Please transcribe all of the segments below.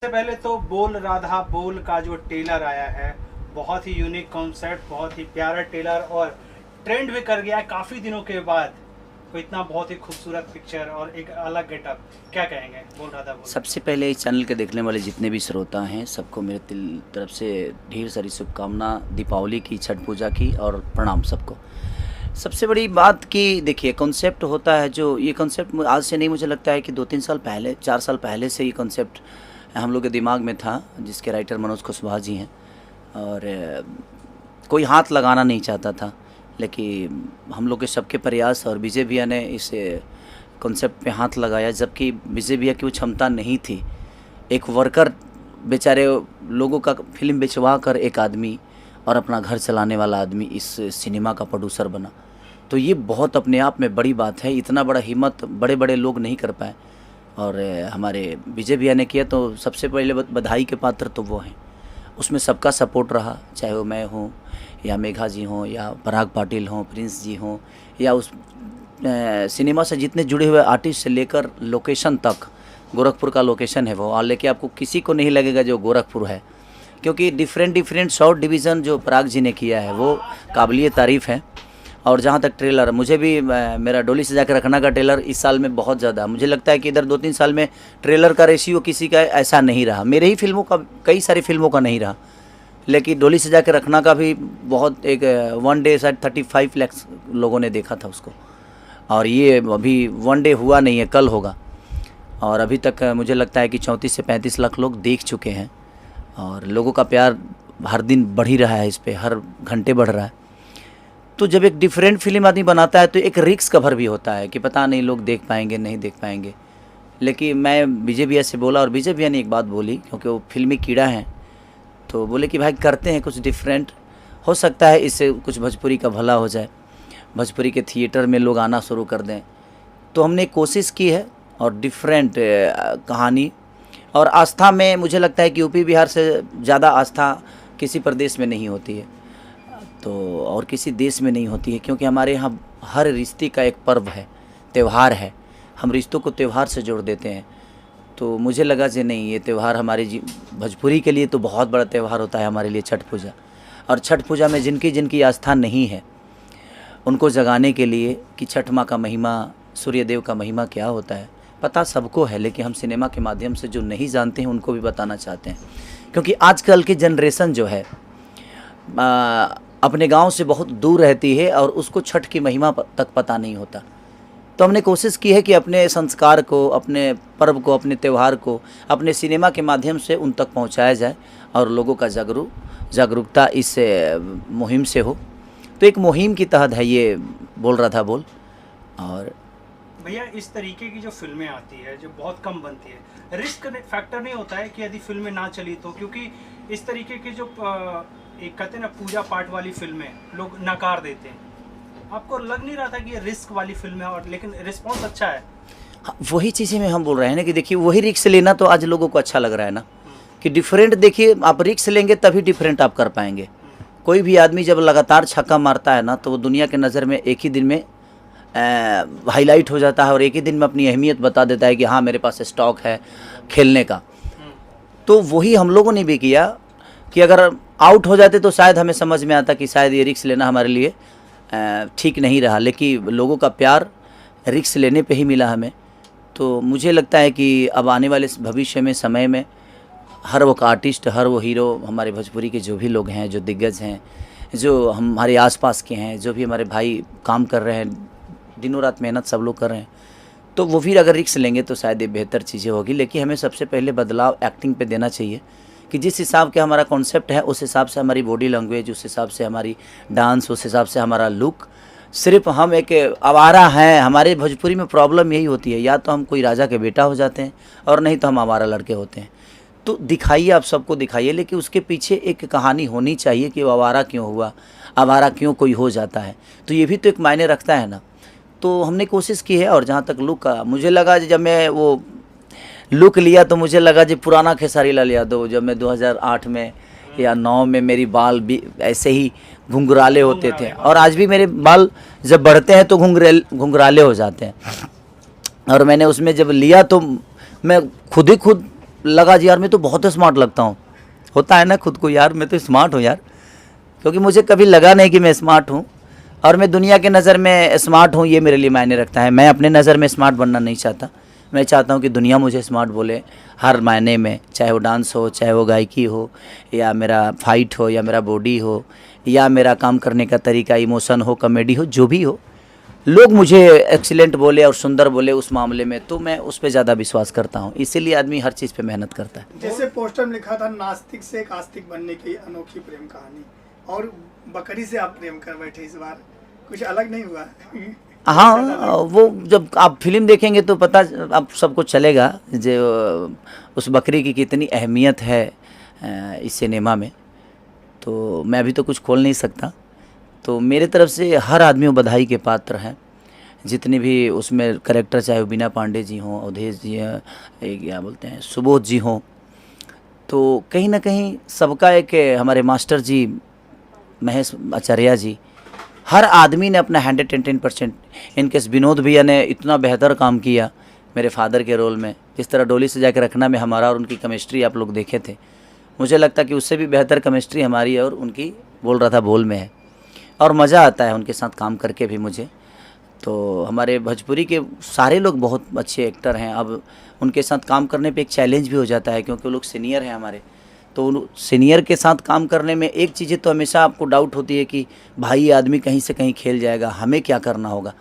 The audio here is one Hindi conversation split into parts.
सबसे पहले तो बोल राधा बोल का जो ट्रेलर आया है, बहुत ही यूनिक कॉन्सेप्ट, बहुत ही प्यारा ट्रेलर और ट्रेंड भी कर गया है काफ़ी दिनों के बाद। तो इतना बहुत ही खूबसूरत पिक्चर और एक अलग गेटअप, क्या कहेंगे बोल राधा बोल? सबसे पहले इस चैनल के देखने वाले जितने भी श्रोता हैं सबको मेरे तरफ से ढेर सारी शुभकामना दीपावली की, छठ पूजा की और प्रणाम सबको। सबसे बड़ी बात कि देखिए कॉन्सेप्ट होता है, जो ये कॉन्सेप्ट आज से नहीं, मुझे लगता है कि 2-3 साल पहले, 4 साल पहले से ये कॉन्सेप्ट हम लोग के दिमाग में था, जिसके राइटर मनोज कुशवाहा जी हैं। और कोई हाथ लगाना नहीं चाहता था, लेकिन हम लोग के सबके प्रयास और विजय भैया ने इस कॉन्सेप्ट पे हाथ लगाया, जबकि विजय भैया की वो क्षमता नहीं थी। एक वर्कर बेचारे लोगों का फिल्म बेचवा कर एक आदमी और अपना घर चलाने वाला आदमी इस सिनेमा का प्रोड्यूसर बना, तो ये बहुत अपने आप में बड़ी बात है। इतना बड़ा हिम्मत बड़े बड़े लोग नहीं कर पाए और हमारे विजय भैया ने किया, तो सबसे पहले बधाई के पात्र तो वो हैं। उसमें सबका सपोर्ट रहा, चाहे वो मैं हूँ या मेघा जी हों या पराग पाटिल हों, प्रिंस जी हों, या उस सिनेमा से जितने जुड़े हुए आर्टिस्ट से लेकर लोकेशन तक, गोरखपुर का लोकेशन है वो, और लेके आपको किसी को नहीं लगेगा जो गोरखपुर है, क्योंकि डिफरेंट शॉर्ट डिवीज़न जो पराग जी ने किया है वो काबिलिए तारीफ़ है। और जहाँ तक ट्रेलर, मुझे भी मेरा डोली सजा के रखना का ट्रेलर इस साल में बहुत ज़्यादा, मुझे लगता है कि इधर 2-3 साल में ट्रेलर का रेशियो किसी का ऐसा नहीं रहा, मेरे ही फिल्मों का, कई सारी फिल्मों का नहीं रहा, लेकिन डोली सजा के रखना का भी बहुत, एक 1 डे शायद 35 लाख लोगों ने देखा था उसको, और ये अभी 1 डे हुआ नहीं है, कल होगा, और अभी तक मुझे लगता है कि 34 से 35 लाख लोग देख चुके हैं। और लोगों का प्यार हर दिन बढ़ ही रहा है, इस पर हर घंटे बढ़ रहा है। तो जब एक डिफरेंट फिल्म आदमी बनाता है तो एक रिस्क कवर भी होता है कि पता नहीं लोग देख पाएंगे नहीं देख पाएंगे। लेकिन मैं विजय भैया से बोला, और विजय भैया ने एक बात बोली, क्योंकि वो फिल्मी कीड़ा हैं, तो बोले कि भाई करते हैं कुछ डिफरेंट, हो सकता है इससे कुछ भोजपुरी का भला हो जाए, भोजपुरी के थिएटर में लोग आना शुरू कर दें। तो हमने कोशिश की है, और डिफरेंट कहानी और आस्था में मुझे लगता है कि यूपी बिहार से ज़्यादा आस्था किसी प्रदेश में नहीं होती है, तो और किसी देश में नहीं होती है, क्योंकि हमारे यहाँ हर रिश्ते का एक पर्व है, त्यौहार है, हम रिश्तों को त्यौहार से जोड़ देते हैं। तो मुझे लगा कि नहीं, ये त्यौहार हमारे भोजपुरी के लिए तो बहुत बड़ा त्यौहार होता है हमारे लिए, छठ पूजा। और छठ पूजा में जिनकी जिनकी आस्था नहीं है उनको जगाने के लिए कि छठ माँ का महिमा, सूर्यदेव का महिमा क्या होता है, पता सबको है, लेकिन हम सिनेमा के माध्यम से जो नहीं जानते हैं उनको भी बताना चाहते हैं। क्योंकि आजकल की जनरेशन जो है अपने गांव से बहुत दूर रहती है और उसको छठ की महिमा तक पता नहीं होता। तो हमने कोशिश की है कि अपने संस्कार को, अपने पर्व को, अपने त्यौहार को अपने सिनेमा के माध्यम से उन तक पहुंचाया जाए और लोगों का जागरूकता इस मुहिम से हो। तो एक मुहिम की तहत है ये बोल रहा था बोल। और भैया इस तरीके की जो फिल्में आती है जो बहुत कम बनती है, रिस्क फैक्टर नहीं होता है कि यदि फिल्में ना चली तो? क्योंकि इस तरीके की जो एक कहते हैं ना पूजा पाठ वाली फिल्में लोग नकार देते हैं, आपको लग नहीं रहा था कि ये रिस्क वाली फिल्म है, और लेकिन रिस्पॉन्स अच्छा है? हाँ, वही चीज़ें में हम बोल रहे हैं ना कि देखिए वही रिस्क लेना तो आज लोगों को अच्छा लग रहा है ना, कि डिफरेंट, देखिए आप रिस्क लेंगे तभी डिफरेंट आप कर पाएंगे। कोई भी आदमी जब लगातार छक्का मारता है ना, तो वो दुनिया के नज़र में एक ही दिन में हाईलाइट हो जाता है और एक ही दिन में अपनी अहमियत बता देता है कि हाँ मेरे पास स्टॉक है खेलने का। तो वही हम लोगों ने भी किया कि अगर आउट हो जाते तो शायद हमें समझ में आता कि शायद ये रिस्क लेना हमारे लिए ठीक नहीं रहा, लेकिन लोगों का प्यार रिस्क लेने पे ही मिला हमें। तो मुझे लगता है कि अब आने वाले भविष्य में, समय में, हर वो आर्टिस्ट, हर वो हीरो, हमारे भोजपुरी के जो भी लोग हैं, जो दिग्गज हैं, जो हमारे आसपास के हैं, जो भी हमारे भाई काम कर रहे हैं, दिनों रात मेहनत सब लोग कर रहे हैं, तो वो भी अगर रिस्क लेंगे तो शायद ये बेहतर चीज़ें होगी। लेकिन हमें सबसे पहले बदलाव एक्टिंग पे देना चाहिए कि जिस हिसाब के हमारा कॉन्सेप्ट है उस हिसाब से हमारी बॉडी लैंग्वेज, उस हिसाब से हमारी डांस, उस हिसाब से हमारा लुक। सिर्फ हम एक आवारा हैं, हमारे भोजपुरी में प्रॉब्लम यही होती है, या तो हम कोई राजा के बेटा हो जाते हैं और नहीं तो हम आवारा लड़के होते हैं। तो दिखाइए, आप सबको दिखाइए, लेकिन उसके पीछे एक कहानी होनी चाहिए कि वो आवारा क्यों हुआ, आवारा क्यों कोई हो जाता है, तो ये भी तो एक मायने रखता है ना। तो हमने कोशिश की है। और जहाँ तक लुक का, मुझे लगा जब मैं वो लुक लिया तो मुझे लगा जी पुराना खेसारी लाल यादव, जब मैं 2008 में या 9 में मेरी बाल भी ऐसे ही घुंघराले होते थे, और आज भी मेरे बाल जब बढ़ते हैं तो घुंघराले हो जाते हैं। और मैंने उसमें जब लिया तो मैं खुद ही खुद लगा जी यार मैं तो बहुत स्मार्ट लगता हूँ, होता है ना खुद को यार मैं तो स्मार्ट हूँ यार, क्योंकि मुझे कभी लगा नहीं कि मैं स्मार्ट हूँ और मैं दुनिया के नज़र में स्मार्ट हूँ, ये मेरे लिए मायने रखता है। मैं अपने नज़र में स्मार्ट बनना नहीं चाहता, मैं चाहता हूँ कि दुनिया मुझे स्मार्ट बोले हर मायने में, चाहे वो डांस हो, चाहे वो गायकी हो, या मेरा फाइट हो, या मेरा बॉडी हो, या मेरा काम करने का तरीका, इमोशन हो, कॉमेडी हो, जो भी हो, लोग मुझे एक्सीलेंट बोले और सुंदर बोले उस मामले में, तो मैं उस पर ज़्यादा विश्वास करता हूँ। इसीलिए आदमी हर चीज़ पे मेहनत करता है। जैसे पोस्टर में लिखा था नास्तिक से एक आस्तिक बनने की अनोखी प्रेम कहानी, और बकरी से आप प्रेम कर बैठे, इस बार कुछ अलग नहीं हुआ? हाँ, वो जब आप फिल्म देखेंगे तो पता आप सबको चलेगा जो उस बकरी की कितनी अहमियत है इस सिनेमा में। तो मैं अभी तो कुछ खोल नहीं सकता। तो मेरे तरफ से हर आदमी वो बधाई के पात्र हैं, जितने भी उसमें कैरेक्टर, चाहे वो बीना पांडे जी हों, अवधेश जी हैं, क्या बोलते हैं, सुबोध जी हों, तो कहीं ना कहीं सबका एक हमारे मास्टर जी महेश आचार्य जी, हर आदमी ने अपना 110%। इनकेस विनोद भैया ने इतना बेहतर काम किया मेरे फादर के रोल में, जिस तरह डोली सजा के रखना में हमारा और उनकी केमिस्ट्री आप लोग देखे थे, मुझे लगता कि उससे भी बेहतर केमिस्ट्री हमारी और उनकी, बोल रहा था बोल में है, और मज़ा आता है उनके साथ काम करके भी मुझे। तो हमारे भोजपुरी के सारे लोग बहुत अच्छे एक्टर हैं। अब उनके साथ काम करने पे एक चैलेंज भी हो जाता है, क्योंकि वो लोग सीनियर हैं हमारे, तो उन सीनियर के साथ काम करने में एक चीज़ें तो हमेशा आपको डाउट होती है कि भाई ये आदमी कहीं से कहीं खेल जाएगा, हमें क्या करना होगा।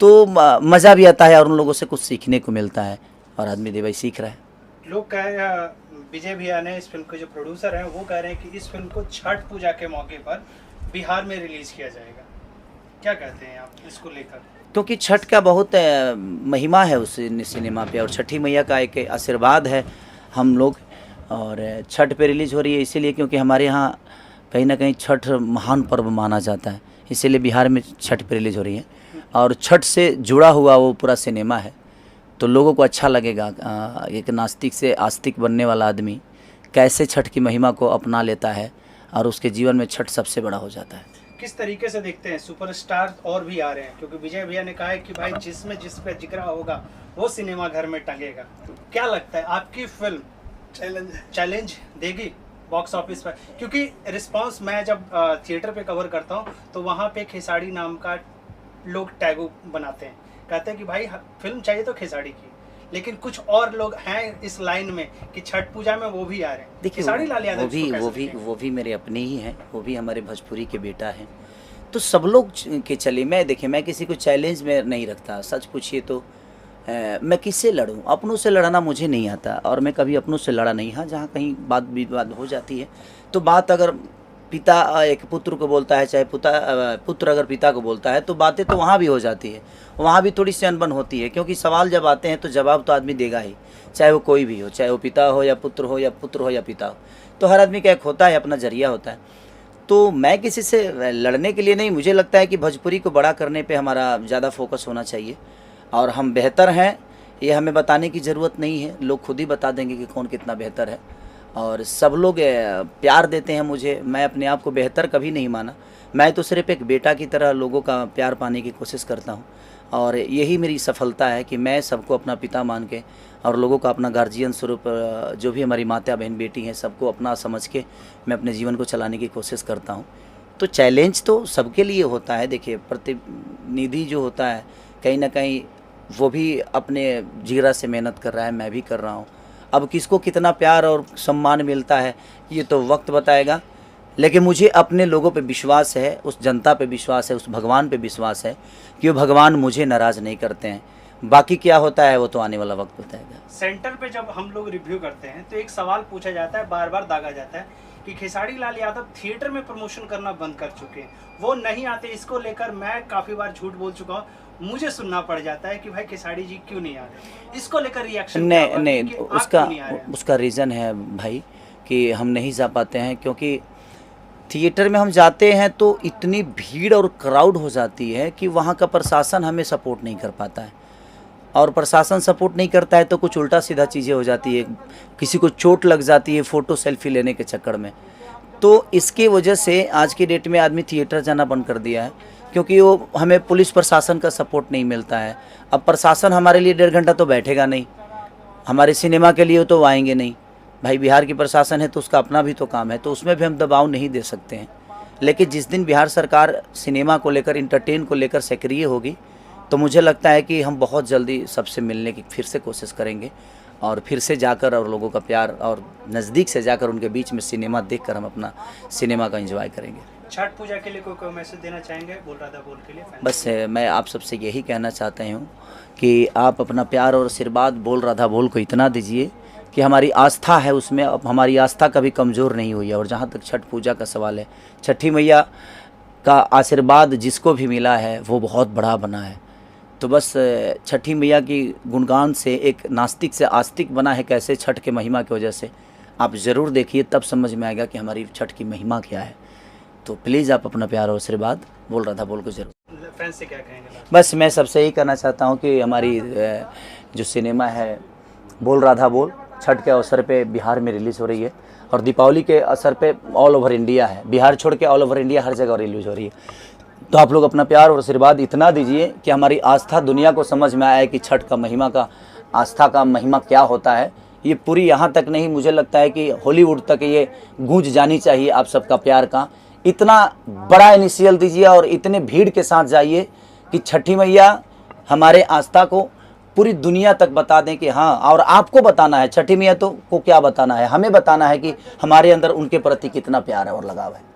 तो मज़ा भी आता है और उन लोगों से कुछ सीखने को मिलता है, और आदमी दे भाई सीख रहा है। लोग कह रहे हैं, विजय भैया ने, इस फिल्म के जो प्रोड्यूसर हैं, वो कह रहे हैं कि इस फिल्म को छठ पूजा के मौके पर बिहार में रिलीज किया जाएगा। क्या कहते हैं आप इसको लेकर? क्योंकि छठ का बहुत महिमा है उस सिनेमा पे, और छठी मैया का एक आशीर्वाद है हम लोग, और छठ पे रिलीज़ हो रही है इसीलिए क्योंकि हमारे यहाँ कहीं ना कहीं छठ महान पर्व माना जाता है, इसीलिए बिहार में छठ पे रिलीज़ हो रही है, और छठ से जुड़ा हुआ वो पूरा सिनेमा है, तो लोगों को अच्छा लगेगा। एक नास्तिक से आस्तिक बनने वाला आदमी कैसे छठ की महिमा को अपना लेता है, और उसके जीवन में छठ सबसे बड़ा हो जाता है। किस तरीके से देखते हैं? सुपरस्टार और भी आ रहे हैं, क्योंकि विजय भैया ने कहा है कि भाई जिसमें जिस पे जिगरा होगा वो सिनेमा घर में टंगेगा। क्या लगता है आपकी फिल्म चैलेंज देगी बॉक्स ऑफिस पर? क्योंकि रिस्पांस मैं जब थिएटर पे कवर करता हूँ तो वहाँ पे खेसाड़ी नाम का लोग टैगो बनाते हैं, कहते हैं कि भाई फिल्म चाहिए तो खेसाड़ी की, लेकिन कुछ और लोग हैं इस लाइन में कि छठ पूजा में वो भी आ रहे हैं। देखिए खेसारी लाल यादव वो भी मेरे अपने ही हैं, वो भी हमारे भोजपुरी के बेटा हैं, तो सब लोग के चले। मैं देखिए, मैं किसी को चैलेंज में नहीं रखता, सच पूछिए तो मैं किससे लड़ूं? अपनों से लड़ना मुझे नहीं आता, और मैं कभी अपनों से लड़ा नहीं। हाँ, जहाँ कहीं बात विवाद हो जाती है तो बात अगर पिता एक पुत्र को बोलता है, चाहे पुत्र अगर पिता को बोलता है, तो बातें तो वहाँ भी हो जाती है, वहाँ भी थोड़ी सी अनबन होती है, क्योंकि सवाल जब आते हैं तो जवाब तो आदमी देगा ही, चाहे वो कोई भी हो, चाहे वो पिता हो या पुत्र हो, या पुत्र हो या पिता हो, तो हर आदमी का एक होता है, अपना जरिया होता है। तो मैं किसी से लड़ने के लिए नहीं, मुझे लगता है कि भोजपुरी को बड़ा करने पे हमारा ज़्यादा फोकस होना चाहिए, और हम बेहतर हैं ये हमें बताने की ज़रूरत नहीं है, लोग खुद ही बता देंगे कि कौन कितना बेहतर है, और सब लोग प्यार देते हैं मुझे। मैं अपने आप को बेहतर कभी नहीं माना, मैं तो सिर्फ एक बेटा की तरह लोगों का प्यार पाने की कोशिश करता हूँ, और यही मेरी सफलता है कि मैं सबको अपना पिता मान के और लोगों का अपना गार्जियन स्वरूप, जो भी हमारी माता बहन बेटी हैं, सबको अपना समझ के मैं अपने जीवन को चलाने की कोशिश करता हूँ। तो चैलेंज तो सबके लिए होता है। देखिए, प्रतिनिधि जो होता है कहीं ना कहीं वो भी अपने जिगरा से मेहनत कर रहा है, मैं भी कर रहा हूँ। अब किसको कितना प्यार और सम्मान मिलता है ये तो वक्त बताएगा, लेकिन मुझे अपने लोगों पे विश्वास है, उस जनता पे विश्वास है, उस भगवान पे विश्वास है कि वो भगवान मुझे नाराज़ नहीं करते हैं। बाकी क्या होता है वो तो आने वाला वक्त बताएगा। सेंटर पे जब हम लोग रिव्यू करते हैं तो एक सवाल पूछा जाता है, बार बार दागा जाता है कि खेसारी लाल यादव थिएटर में प्रमोशन करना बंद कर चुके हैं, वो नहीं आते। इसको लेकर मैं काफ़ी बार झूठ बोल चुका हूँ, मुझे सुनना पड़ जाता है कि भाई खेसारी जी क्यों नहीं आ रहे। इसको लेकर रिएक्शन नहीं, उसका रीज़न है भाई कि हम नहीं जा पाते हैं, क्योंकि थिएटर में हम जाते हैं तो इतनी भीड़ और क्राउड हो जाती है कि वहाँ का प्रशासन हमें सपोर्ट नहीं कर पाता है, और प्रशासन सपोर्ट नहीं करता है तो कुछ उल्टा सीधा चीज़ें हो जाती है, किसी को चोट लग जाती है फ़ोटो सेल्फी लेने के चक्कर में। तो इसकी वजह से आज की डेट में आदमी थिएटर जाना बंद कर दिया है, क्योंकि वो हमें पुलिस प्रशासन का सपोर्ट नहीं मिलता है। अब प्रशासन हमारे लिए 1.5 घंटा तो बैठेगा नहीं, हमारे सिनेमा के लिए तो वो आएंगे नहीं। भाई बिहार की प्रशासन है तो उसका अपना भी तो काम है, तो उसमें भी हम दबाव नहीं दे सकते हैं। लेकिन जिस दिन बिहार सरकार सिनेमा को लेकर, इंटरटेन को लेकर सक्रिय होगी, तो मुझे लगता है कि हम बहुत जल्दी सबसे मिलने की फिर से कोशिश करेंगे और फिर से जाकर और लोगों का प्यार और नज़दीक से जाकर उनके बीच में सिनेमा देखकर हम अपना सिनेमा का एंजॉय करेंगे। छठ पूजा के लिए कोई मैसेज देना चाहेंगे बोल राधा बोल के लिए? बस मैं आप सबसे यही कहना चाहता हूँ कि आप अपना प्यार और आशीर्वाद बोल राधा बोल को इतना दीजिए कि हमारी आस्था है उसमें, अब हमारी आस्था कभी कमज़ोर नहीं हुई है। और जहाँ तक छठ पूजा का सवाल है, छठी मैया का आशीर्वाद जिसको भी मिला है वो बहुत बड़ा बना है। तो बस छठी मैया की गुणगान से एक नास्तिक से आस्तिक बना है कैसे, छठ के महिमा की वजह से। आप ज़रूर देखिए, तब समझ में आएगा कि हमारी छठ की महिमा क्या है। तो प्लीज़ आप अपना प्यार और आशीर्वाद बोल राधा बोल को जरूर। फैंस से क्या कहेंगे? बस मैं सबसे यही कहना चाहता हूँ कि हमारी जो सिनेमा है बोल राधा बोल, छठ के अवसर पे बिहार में रिलीज़ हो रही है और दीपावली के असर पे ऑल ओवर इंडिया है, बिहार छोड़ के ऑल ओवर इंडिया हर जगह रिलीज़ हो रही है। तो आप लोग अपना प्यार और आशीर्वाद इतना दीजिए कि हमारी आस्था दुनिया को समझ में आए कि छठ का महिमा का, आस्था का महिमा क्या होता है। ये पूरी यहाँ तक नहीं, मुझे लगता है कि हॉलीवुड तक ये गूंज जानी चाहिए आप सबका प्यार का। इतना बड़ा इनिशियल दीजिए और इतने भीड़ के साथ जाइए कि छठी मैया हमारे आस्था को पूरी दुनिया तक बता दें कि हाँ, और आपको बताना है छठी मैया तो को क्या बताना है, हमें बताना है कि हमारे अंदर उनके प्रति कितना प्यार है और लगाव है।